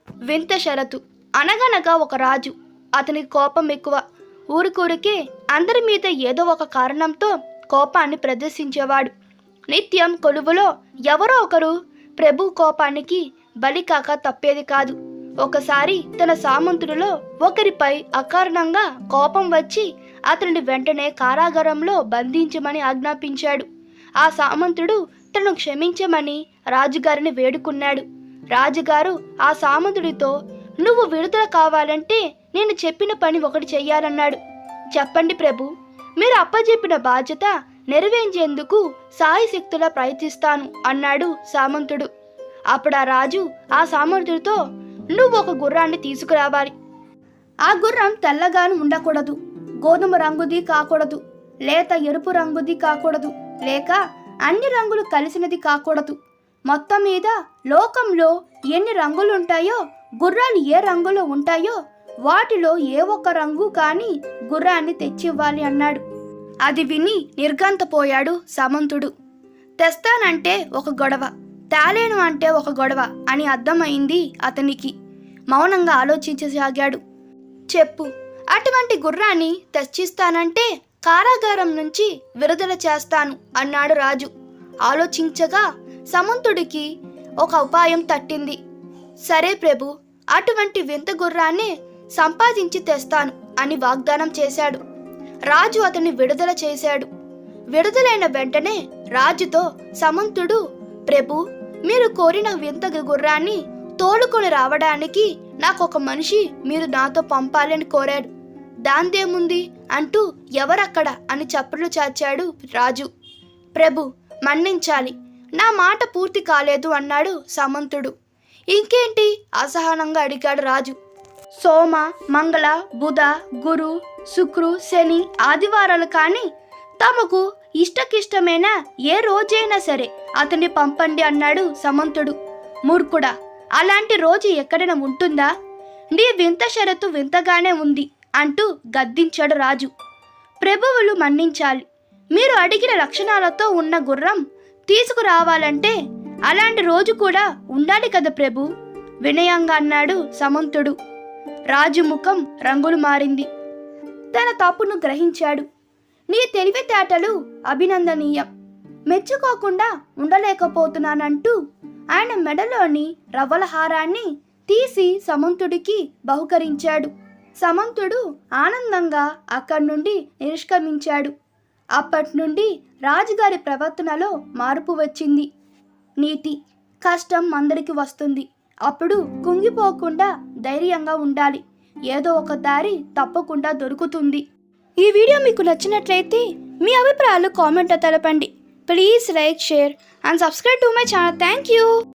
వింత షరతు. అనగనగా ఒక రాజు. అతనికి కోపం ఎక్కువ. ఊరికూరికే అందరి మీద ఏదో ఒక కారణంతో కోపాన్ని ప్రదర్శించేవాడు. నిత్యం కొలువులో ఎవరో ఒకరు ప్రభు కోపానికి బలి కాక తప్పేది కాదు. ఒకసారి తన సామంతుడిలో ఒకరిపై అకారణంగా కోపం వచ్చి అతనిని వెంటనే కారాగారంలో బంధించమని ఆజ్ఞాపించాడు. ఆ సామంతుడు తనను క్షమించమని రాజుగారిని వేడుకున్నాడు. రాజుగారు ఆ సామంతుడితో, నువ్వు విడుదల కావాలంటే నేను చెప్పిన పని ఒకటి చెయ్యాలన్నాడు. చెప్పండి ప్రభు, మీరు అప్పచెప్పిన బాధ్యత నెరవేర్చేందుకు సాయశక్తులా ప్రయత్నిస్తాను అన్నాడు సామంతుడు. అప్పుడు ఆ రాజు ఆ సామంతుడితో, నువ్వు ఒక గుర్రాన్ని తీసుకురావాలి. ఆ గుర్రం తెల్లగాను ఉండకూడదు, గోధుమ రంగుది కాకూడదు, లేత ఎరుపు రంగుది కాకూడదు, లేక అన్ని రంగులు కలిసినది కాకూడదు. మొత్తం మీద లోకంలో ఎన్ని రంగులుంటాయో, గుర్రాలు ఏ రంగులో ఉంటాయో వాటిలో ఏ ఒక్క రంగు కాని గుర్రాన్ని తెచ్చివ్వాలి అన్నాడు. అది విని నిర్ఘాంతపోయాడు సామంతుడు. తెస్తానంటే ఒక గొడవ, తేలేను అంటే ఒక గొడవ అని అర్థమైంది అతనికి. మౌనంగా ఆలోచించసాగాడు. చెప్పు, అటువంటి గుర్రాన్ని తెచ్చిస్తానంటే కారాగారం నుంచి విడుదల చేస్తాను అన్నాడు రాజు. ఆలోచించగా సామంతుడికి ఒక ఉపాయం తట్టింది. సరే ప్రభు, అటువంటి వింత గుర్రాన్ని సంపాదించి తెస్తాను అని వాగ్దానం చేశాడు. రాజు అతన్ని విడుదల చేశాడు. విడుదలైన వెంటనే రాజుతో సామంతుడు, ప్రభు, మీరు కోరిన వింత గుర్రాన్ని తోలుకొని రావడానికి నాకొక మనిషి మీరు నాతో పంపాలని కోరాడు. దాందేముంది అంటూ ఎవరక్కడ అని చప్పులు చాచాడు రాజు. ప్రభు, మన్నించాలి, నా మాట పూర్తి కాలేదు అన్నాడు సామంతుడు. ఇంకేంటి అసహనంగా అడిగాడు రాజు. సోమ, మంగళ, బుధ, గురు, శుక్రు, శని, ఆదివారాలు కానీ తమకు ఇష్టకిష్టమైన ఏ రోజైనా సరే అతన్ని పంపండి అన్నాడు సామంతుడు. మూర్ఖుడా, అలాంటి రోజు ఎక్కడైనా ఉంటుందా? నీ వింత షరతు వింతగానే ఉంది అంటూ గద్దించాడు రాజు. ప్రభువులు మన్నించాలి, మీరు అడిగిన లక్షణాలతో ఉన్న గుర్రం తీసుకురావాలంటే అలాంటి రోజు కూడా ఉండాలి కదా ప్రభు, వినయంగా అన్నాడు సామంతుడు. రాజు ముఖం రంగులు మారింది. తన తప్పును గ్రహించాడు. నీ తెలివితేటలు అభినందనీయం, మెచ్చుకోకుండా ఉండలేకపోతున్నానంటూ ఆయన మెడలోని రవ్వల హారాన్ని తీసి సామంతుడికి బహుకరించాడు. సామంతుడు ఆనందంగా అక్కడి నుండి నిష్క్రమించాడు. అప్పటి నుండి రాజుగారి ప్రవర్తనలో మార్పు వచ్చింది. నీతి, కష్టం అందరికి వస్తుంది, అప్పుడు కుంగిపోకుండా ధైర్యంగా ఉండాలి. ఏదో ఒక దారి తప్పకుండా దొరుకుతుంది. ఈ వీడియో మీకు నచ్చినట్లయితే మీ అభిప్రాయాలు కామెంట్లో తెలపండి. Please like, share and subscribe to my channel. Thank you.